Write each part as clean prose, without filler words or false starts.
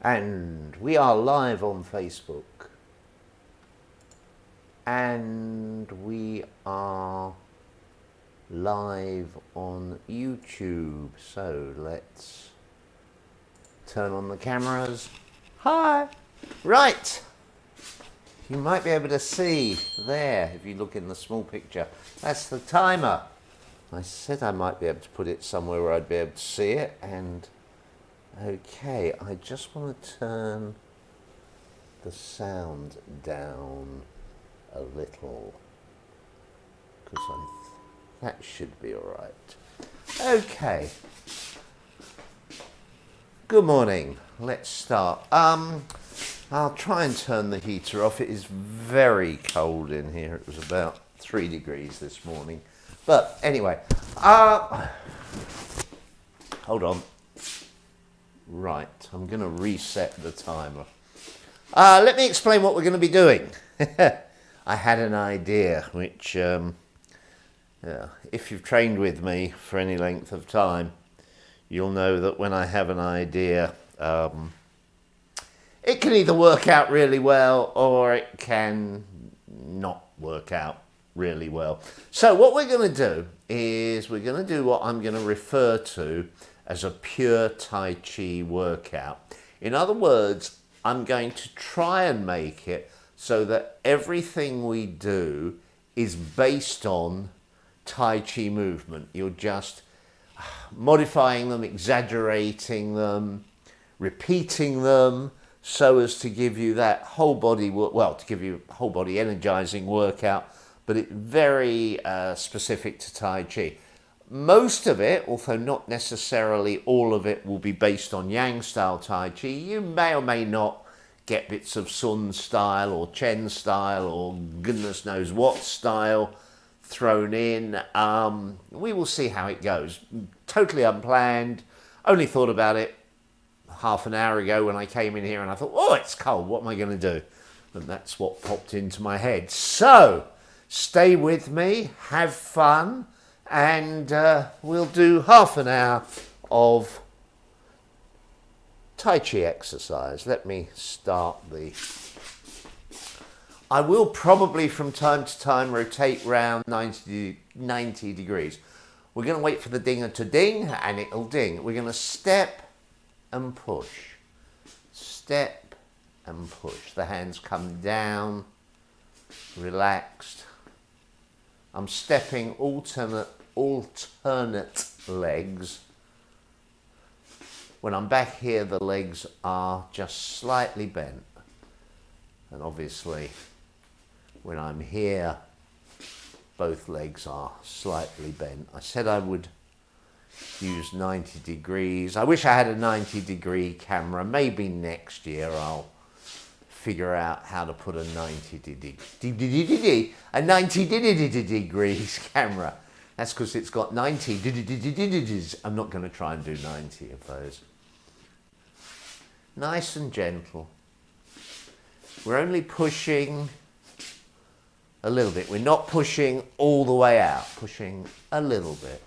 And we are live on Facebook. And we are live on YouTube. So let's turn on the cameras. Hi! Right! You might be able to see there, if you look in the small picture. That's the timer. I said I might be able to put it somewhere where I'd be able to see it. And okay, I just want to turn the sound down a little, because that should be all right. Okay. Good morning. Let's start. I'll try and turn the heater off. It is very cold in here. It was about 3 degrees this morning. But anyway, hold on. Right, I'm going to reset the timer. Let me explain what we're going to be doing. I had an idea, which, if you've trained with me for any length of time, you'll know that when I have an idea, it can either work out really well or it can not work out really well. So what we're going to do is we're going to do what I'm going to refer to as a pure Tai Chi workout. In other words, I'm going to try and make it so that everything we do is based on Tai Chi movement. You're just modifying them, exaggerating them, repeating them, so as to give you that whole body, to give you a whole body energizing workout, but it's very specific to Tai Chi. Most of it, although not necessarily all of it, will be based on Yang style Tai Chi. You may or may not get bits of Sun style or Chen style or goodness knows what style thrown in. We will see how it goes. Totally unplanned. Only thought about it half an hour ago when I came in here and I thought, oh, it's cold. What am I going to do? And that's what popped into my head. So stay with me, have fun, and we'll do half an hour of Tai Chi exercise. Let me start I will probably from time to time rotate round 90 degrees. We're going to wait for the dinger to ding and it'll ding. We're going to step and push. Step and push. The hands come down, relaxed. I'm stepping alternate legs. When I'm back here, the legs are just slightly bent. And obviously, when I'm here, both legs are slightly bent. I said I would use 90 degrees. I wish I had a 90-degree camera. Maybe next year I'll figure out how to put a 90 degrees camera. That's because it's got 90 degrees. I'm not going to try and do 90 of those. Nice and gentle. We're only pushing a little bit. We're not pushing all the way out, pushing a little bit.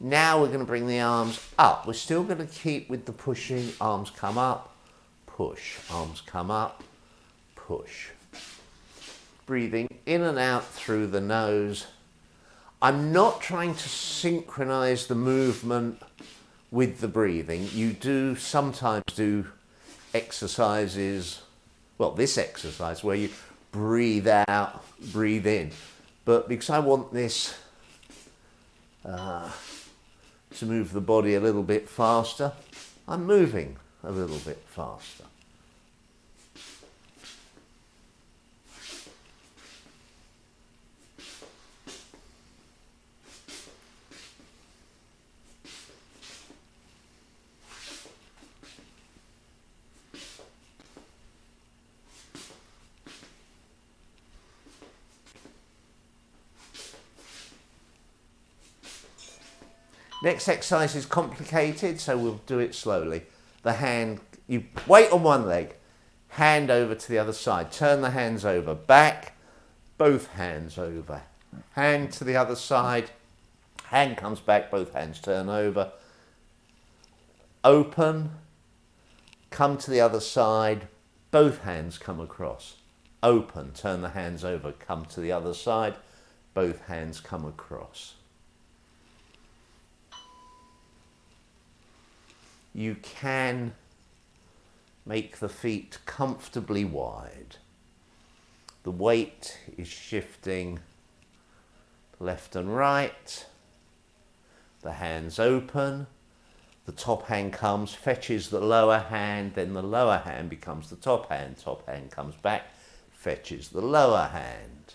Now we're going to bring the arms up. We're still going to keep with the pushing. Arms come up, push. Arms come up, push. Breathing in and out through the nose. I'm not trying to synchronize the movement with the breathing. You do sometimes do exercises, this exercise where you breathe out, breathe in. But because I want this to move the body a little bit faster, I'm moving a little bit faster. Next exercise is complicated, so we'll do it slowly. The hand, you weight on one leg, hand over to the other side. Turn the hands over, back, both hands over. Hand to the other side, hand comes back, both hands turn over. Open, come to the other side, both hands come across. Open, turn the hands over, come to the other side, both hands come across. You can make the feet comfortably wide. The weight is shifting left and right. The hands open. The top hand comes, fetches the lower hand, then the lower hand becomes the top hand. Top hand comes back, fetches the lower hand.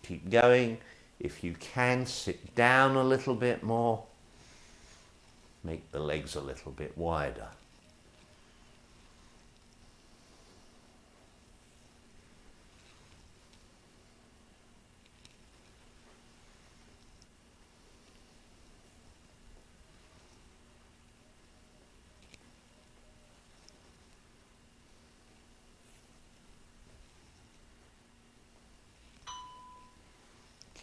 Keep going. If you can, sit down a little bit more. Make the legs a little bit wider.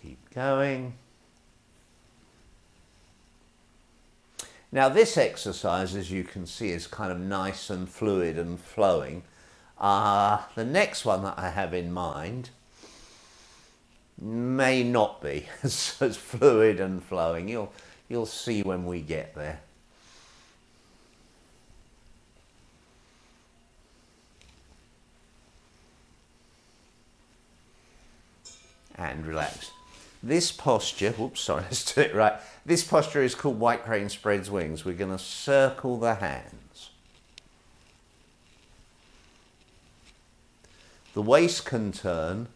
Keep going. Now this exercise, as you can see, is kind of nice and fluid and flowing. The next one that I have in mind may not be as fluid and flowing. You'll see when we get there. And relax. This posture, whoops, sorry, let's do it right. This posture is called White Crane Spreads Wings. We're going to circle the hands. The waist can turn.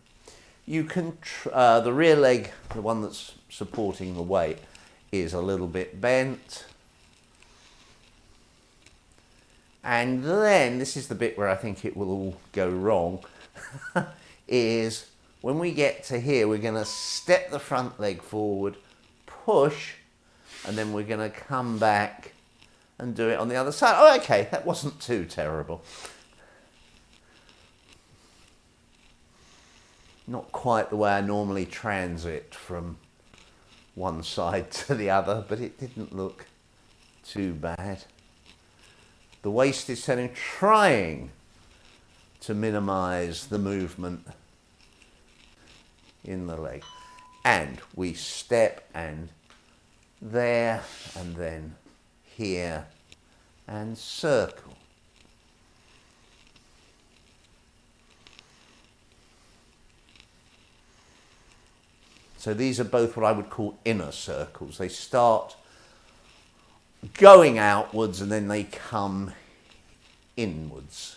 You can, the rear leg, the one that's supporting the weight, is a little bit bent. And then, this is the bit where I think it will all go wrong, is when we get to here, we're going to step the front leg forward, push, and then we're going to come back and do it on the other side. Oh, okay, that wasn't too terrible. Not quite the way I normally transit from one side to the other, but it didn't look too bad. The waist is turning, trying to minimize the movement in the leg. And we step and there and then here and circle. So these are both what I would call inner circles. They start going outwards and then they come inwards.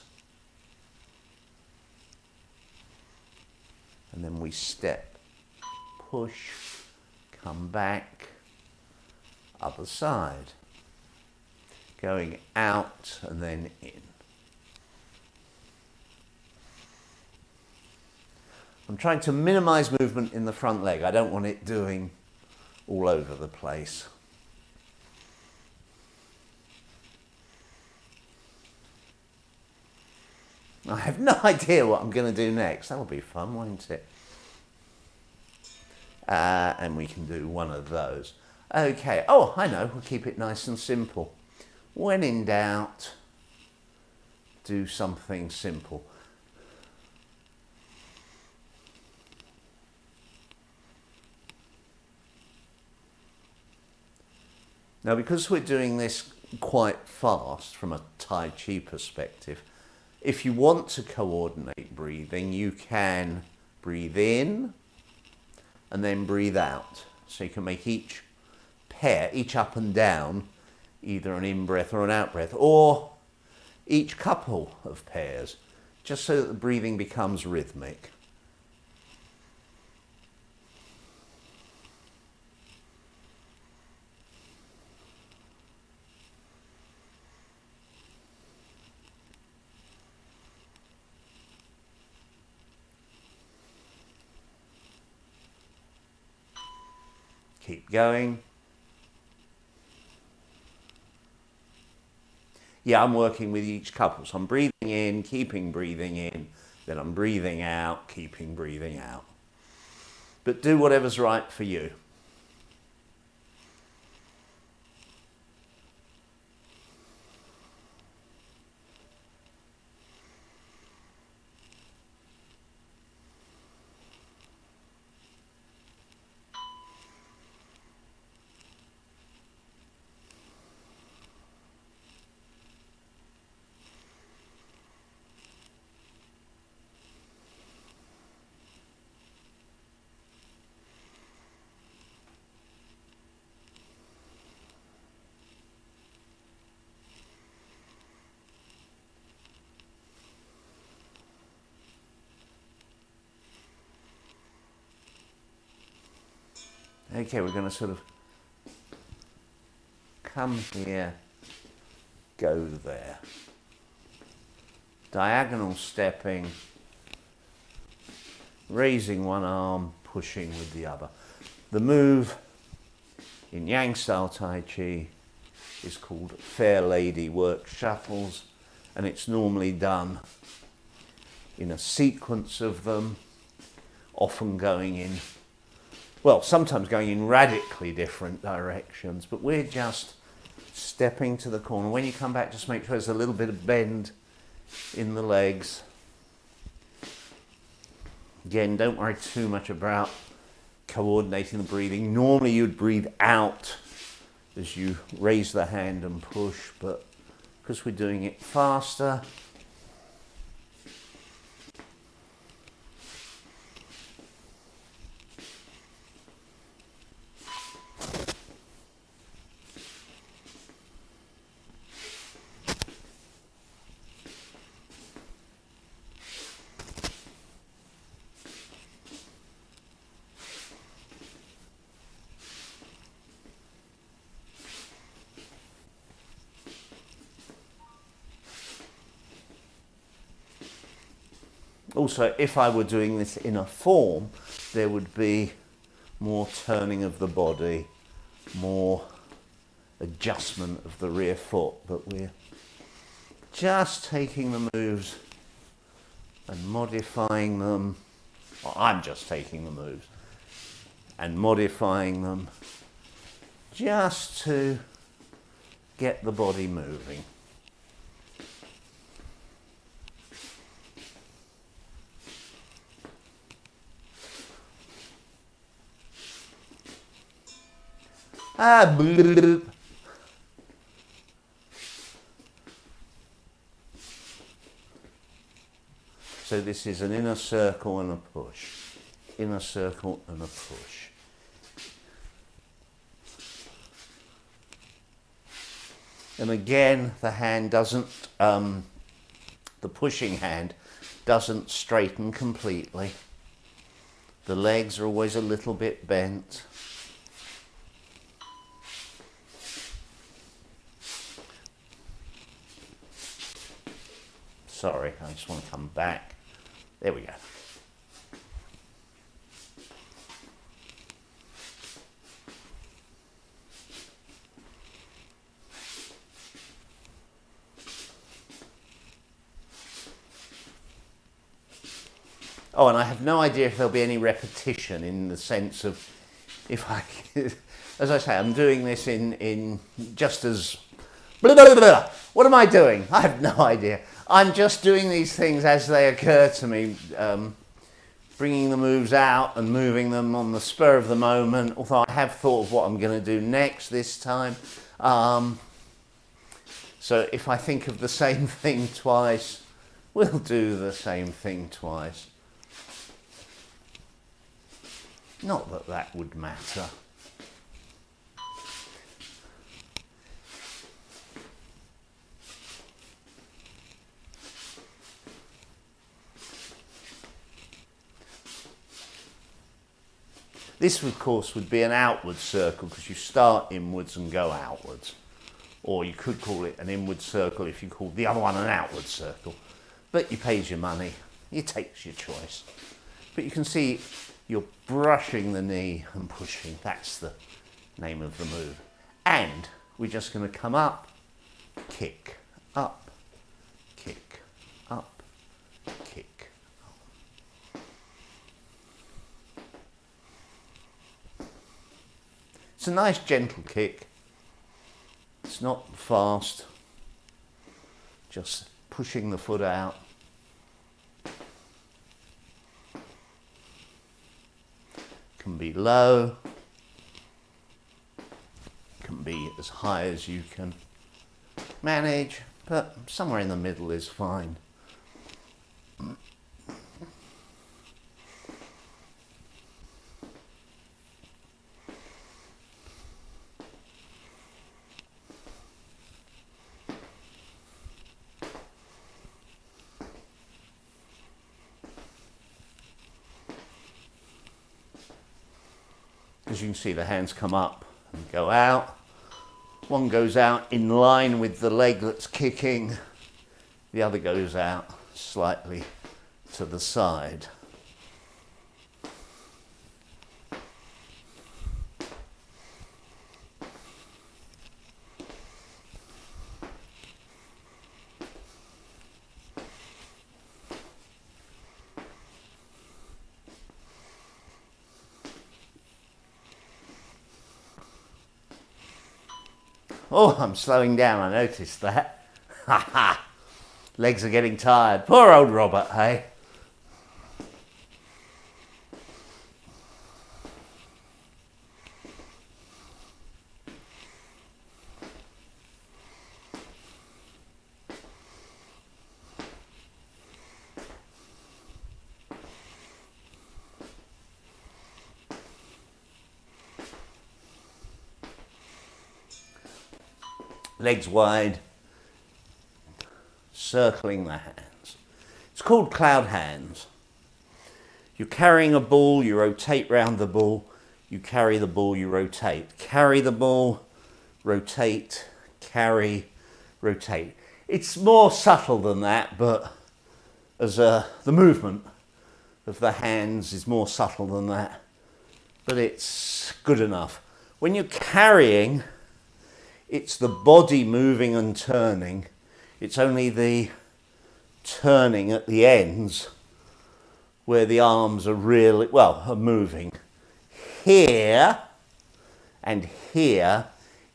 And then we step, push, come back, other side. Going out and then in. I'm trying to minimize movement in the front leg. I don't want it doing all over the place. I have no idea what I'm going to do next. That'll be fun, won't it? And we can do one of those. Okay. Oh, I know. We'll keep it nice and simple. When in doubt, do something simple. Now, because we're doing this quite fast from a Tai Chi perspective, if you want to coordinate breathing, you can breathe in and then breathe out. So you can make each pair, each up and down, either an in-breath or an out-breath, or each couple of pairs, just so that the breathing becomes rhythmic. Keep going. Yeah, I'm working with each couple. So I'm breathing in, keeping breathing in, then I'm breathing out, keeping breathing out. But do whatever's right for you. Okay, we're going to sort of come here, go there. Diagonal stepping, raising one arm, pushing with the other. The move in Yang style Tai Chi is called Fair Lady Work Shuttles, and it's normally done in a sequence of them, often going in, well, sometimes going in radically different directions, but we're just stepping to the corner. When you come back, just make sure there's a little bit of bend in the legs. Again, don't worry too much about coordinating the breathing. Normally you'd breathe out as you raise the hand and push, but because we're doing it faster, also, if I were doing this in a form, there would be more turning of the body, more adjustment of the rear foot, but we're just taking the moves and modifying them. Well, I'm just taking the moves and modifying them just to get the body moving. So this is an inner circle and a push. Inner circle and a push. And again, the hand doesn't, the pushing hand doesn't straighten completely. The legs are always a little bit bent. Sorry, I just want to come back. There we go. Oh, and I have no idea if there'll be any repetition in the sense of, if I, as I say, I'm doing this in just as, blah, blah, blah, blah. What am I doing? I have no idea. I'm just doing these things as they occur to me, bringing the moves out and moving them on the spur of the moment, although I have thought of what I'm going to do next this time. So if I think of the same thing twice, we'll do the same thing twice. Not that that would matter. This, of course, would be an outward circle because you start inwards and go outwards. Or you could call it an inward circle if you called the other one an outward circle. But you pays your money, you takes your choice. But you can see you're brushing the knee and pushing. That's the name of the move. And we're just going to come up, kick, up, kick, up, kick. It's a nice gentle kick. It's not fast. Just pushing the foot out. Can be low. Can be as high as you can manage, but somewhere in the middle is fine. As you can see, the hands come up and go out. One goes out in line with the leg that's kicking. The other goes out slightly to the side. Oh, I'm slowing down, I noticed that. Ha ha! Legs are getting tired. Poor old Robert, hey? Legs wide, circling the hands. It's called cloud hands. You're carrying a ball, you rotate round the ball, you carry the ball, you rotate. Carry the ball, rotate, carry, rotate. It's more subtle than that, but as the movement of the hands is more subtle than that, but it's good enough. When you're carrying, it's the body moving and turning. It's only the turning at the ends where the arms are really, well, are moving. Here and here,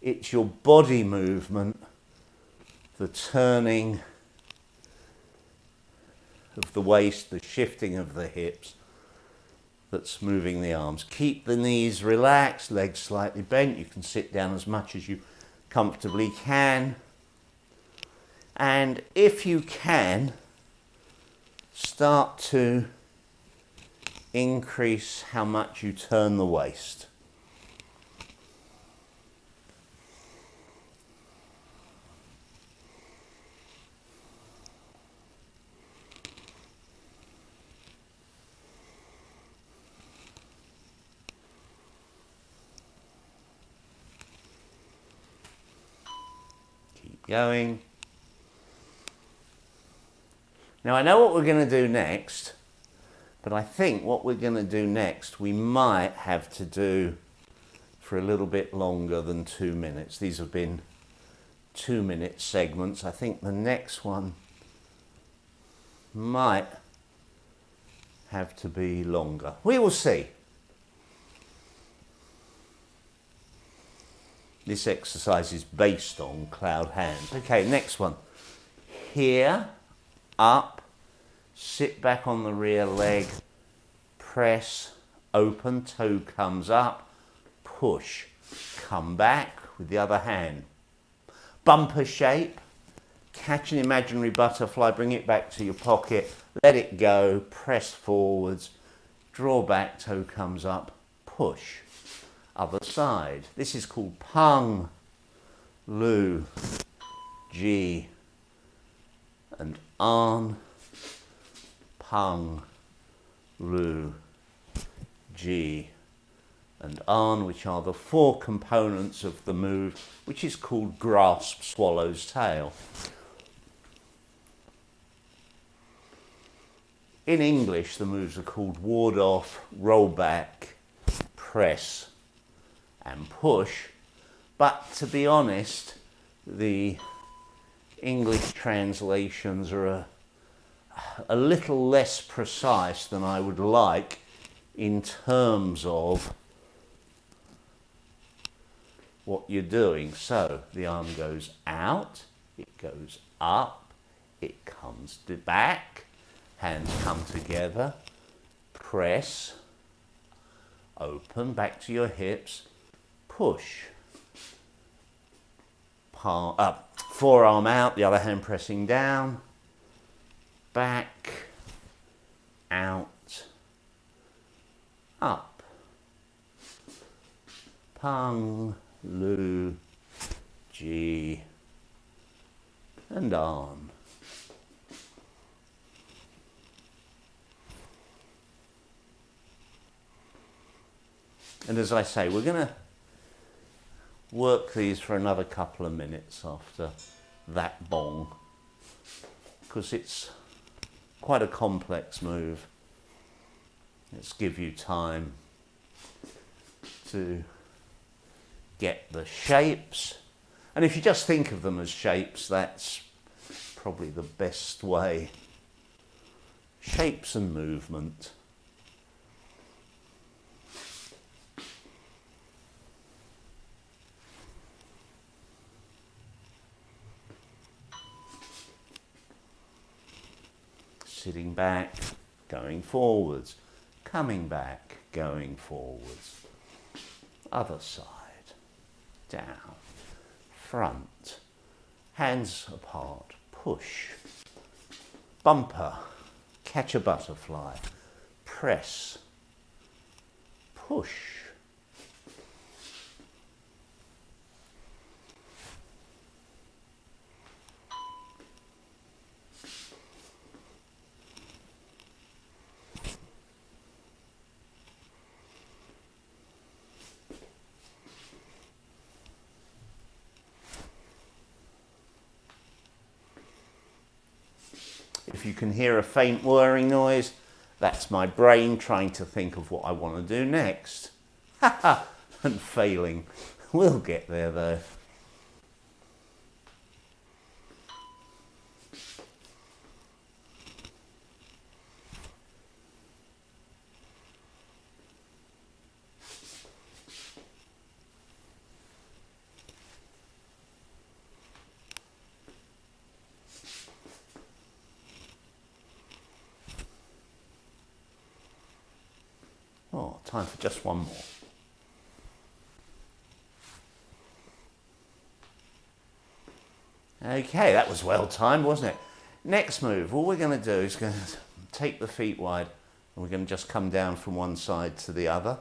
it's your body movement, the turning of the waist, the shifting of the hips that's moving the arms. Keep the knees relaxed, legs slightly bent. You can sit down as much as you comfortably can, and if you can, start to increase how much you turn the waist. Going. Now I know what we're going to do next, but I think what we're going to do next we might have to do for a little bit longer than 2 minutes. These have been 2-minute segments. I think the next one might have to be longer. We will see. This exercise is based on cloud hands. Okay, next one. Here, up, sit back on the rear leg, press, open, toe comes up, push, come back with the other hand. Bumper shape, catch an imaginary butterfly, bring it back to your pocket, let it go, press forwards, draw back, toe comes up, push. Other side. This is called Pung, Lu, Ji, and An. Pung, Lu, Ji, and An, which are the 4 components of the move, which is called grasp, swallow's tail. In English, the moves are called ward off, roll back, press, and push, but to be honest, the English translations are a little less precise than I would like in terms of what you're doing. So the arm goes out, it goes up, it comes back, hands come together, press, open, back to your hips, push, palm up, forearm out, the other hand pressing down, back, out, up, Pung, Lu, Ji, and An. And as I say, we're going to work these for another couple of minutes after that bong, because it's quite a complex move. Let's give you time to get the shapes. And if you just think of them as shapes, that's probably the best way. Shapes and movement. Sitting back, going forwards, coming back, going forwards. Other side, down, front, hands apart, push, bumper, catch a butterfly, press, push. If you can hear a faint whirring noise, that's my brain trying to think of what I want to do next. And failing. We'll get there though. Oh, time for just one more. Okay, that was well timed, wasn't it? Next move, all we're going to do is going to take the feet wide and we're going to just come down from one side to the other.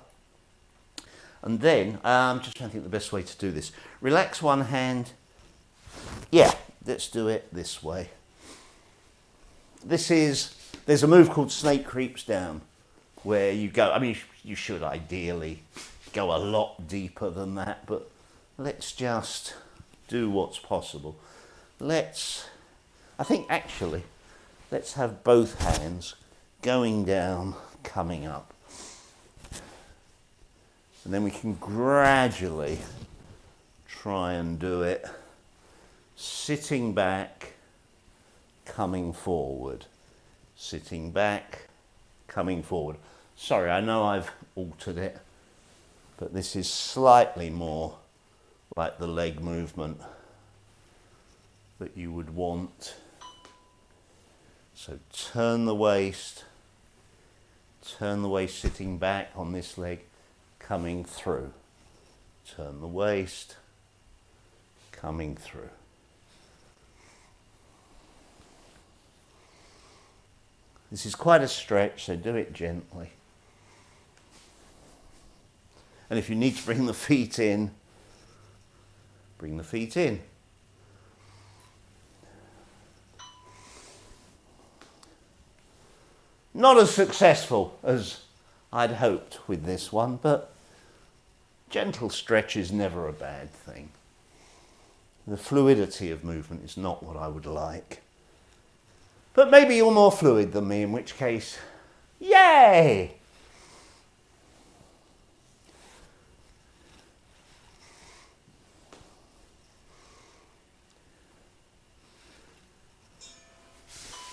And then, I'm just trying to think the best way to do this. Relax one hand. Yeah, let's do it this way. There's a move called snake creeps down, where you go, I mean, you should ideally go a lot deeper than that, but let's just do what's possible. I think actually, let's have both hands going down, coming up. And then we can gradually try and do it sitting back, coming forward. Sitting back, coming forward. Sorry, I know I've altered it, but this is slightly more like the leg movement that you would want. So turn the waist sitting back on this leg, coming through. Turn the waist, coming through. This is quite a stretch, so do it gently. And if you need to bring the feet in, bring the feet in. Not as successful as I'd hoped with this one, but gentle stretch is never a bad thing. The fluidity of movement is not what I would like. But maybe you're more fluid than me, in which case, yay!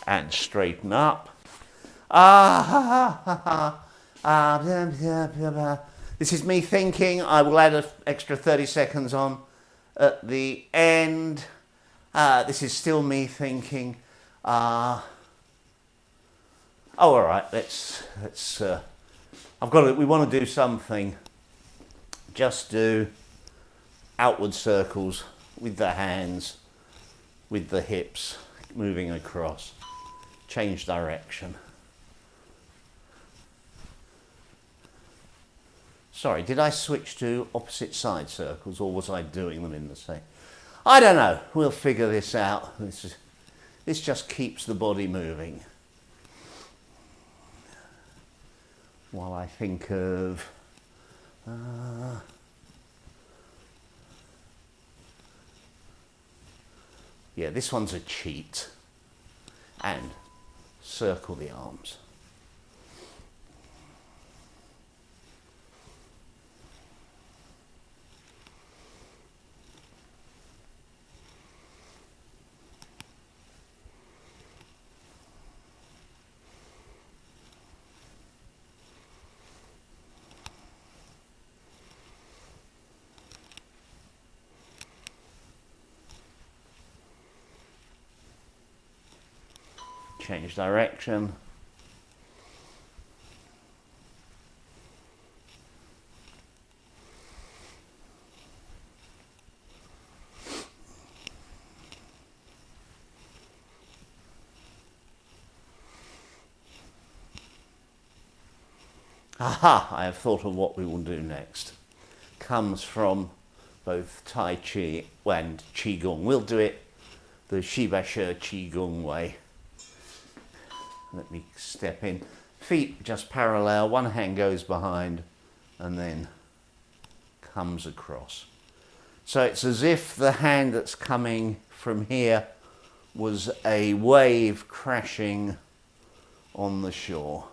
And straighten up. This is me thinking. I will add an extra 30 seconds on at the end. This is still me thinking. Oh, all right. Let's. We want to do something. Just do outward circles with the hands, with the hips moving across. Change direction. Sorry, did I switch to opposite side circles, or was I doing them in the same? I don't know. We'll figure this out. This just keeps the body moving. While I think of Yeah, this one's a cheat. And circle the arms. Change direction. Aha, I have thought of what we will do next. Comes from both Tai Chi and Qigong. We'll do it the Shiba Shi Qigong way. Let me step in. Feet just parallel, one hand goes behind and then comes across. So it's as if the hand that's coming from here was a wave crashing on the shore.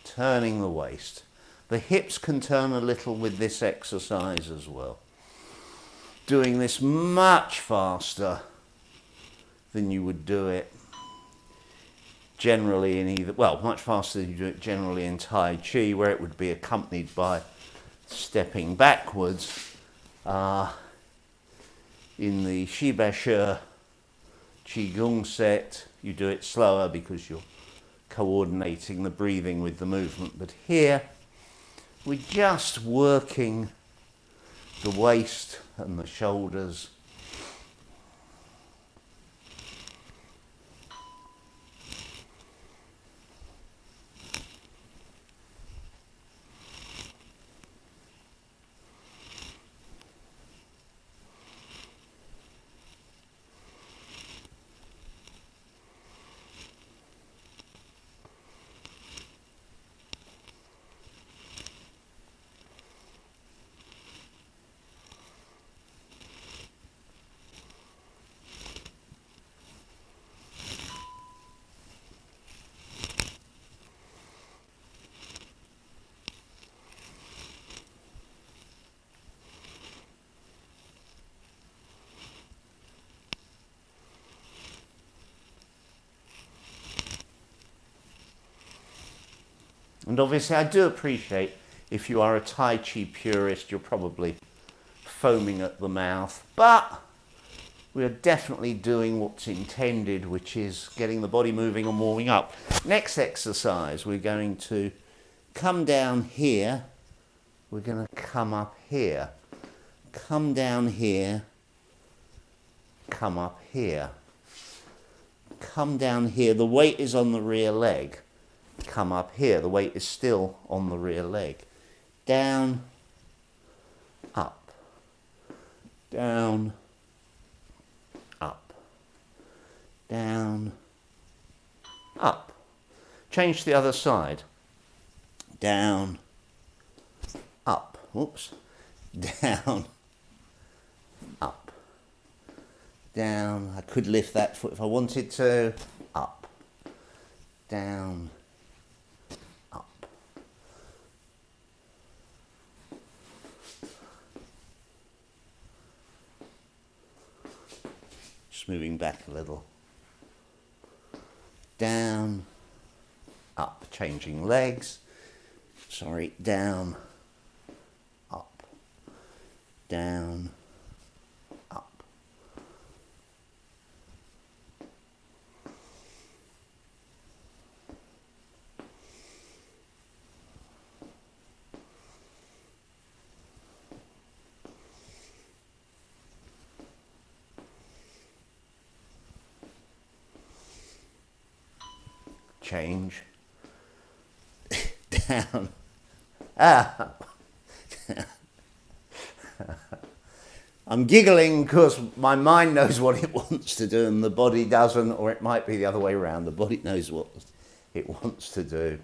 Turning the waist. The hips can turn a little with this exercise as well. Doing this much faster than you would do it generally in either, well, much faster than you do it generally in Tai Chi, where it would be accompanied by stepping backwards. In the Shiba Shi Qigong set, you do it slower because you're coordinating the breathing with the movement. But here, we're just working the waist and the shoulders. And obviously I do appreciate if you are a Tai Chi purist, you're probably foaming at the mouth, but we are definitely doing what's intended, which is getting the body moving and warming up. Next exercise, we're going to come down here, we're going to come up here, come down here, come up here, come down here, the weight is on the rear leg. Come up here, the weight is still on the rear leg. Down, up, down, up, down, up. Change to the other side. Down, up, whoops, down, up, down. I could lift that foot if I wanted to. Up, down, up. Just moving back a little. Down, up, changing legs. Sorry, down, up, down, up. Change. Down. I'm giggling because my mind knows what it wants to do and the body doesn't, or it might be the other way around. The body knows what it wants to do.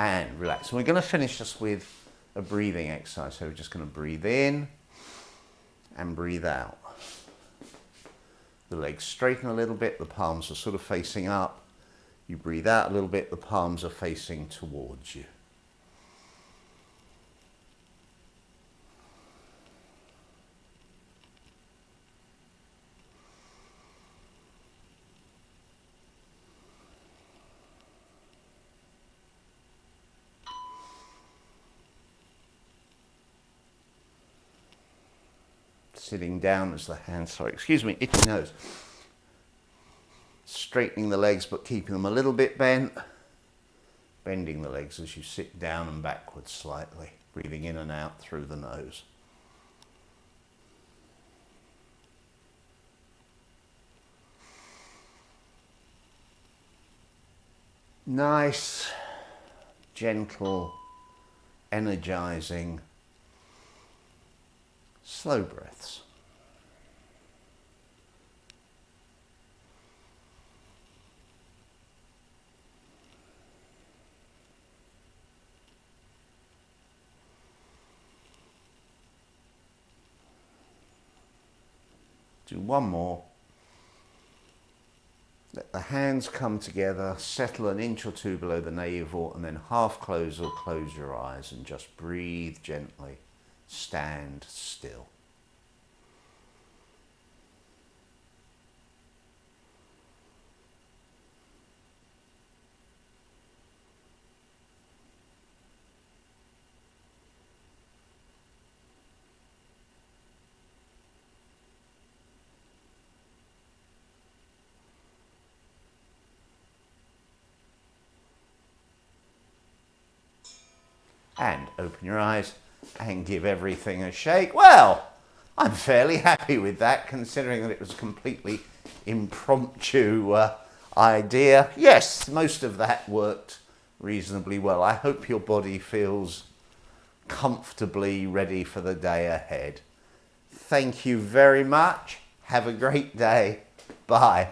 and relax. And we're going to finish this with a breathing exercise. So we're just going to breathe in and breathe out. The legs straighten a little bit, the palms are sort of facing up. You breathe out a little bit, the palms are facing towards you. Sitting down as the hands, itchy nose. Straightening the legs but keeping them a little bit bent. Bending the legs as you sit down and backwards slightly. Breathing in and out through the nose. Nice, gentle, energizing, slow breaths. Do one more. Let the hands come together, settle an inch or two below the navel, and then half close or close your eyes and just breathe gently. Stand still. And open your eyes and give everything a shake. Well, I'm fairly happy with that, considering that it was a completely impromptu idea. Yes, most of that worked reasonably well. I hope your body feels comfortably ready for the day ahead. Thank you very much. Have a great day. Bye.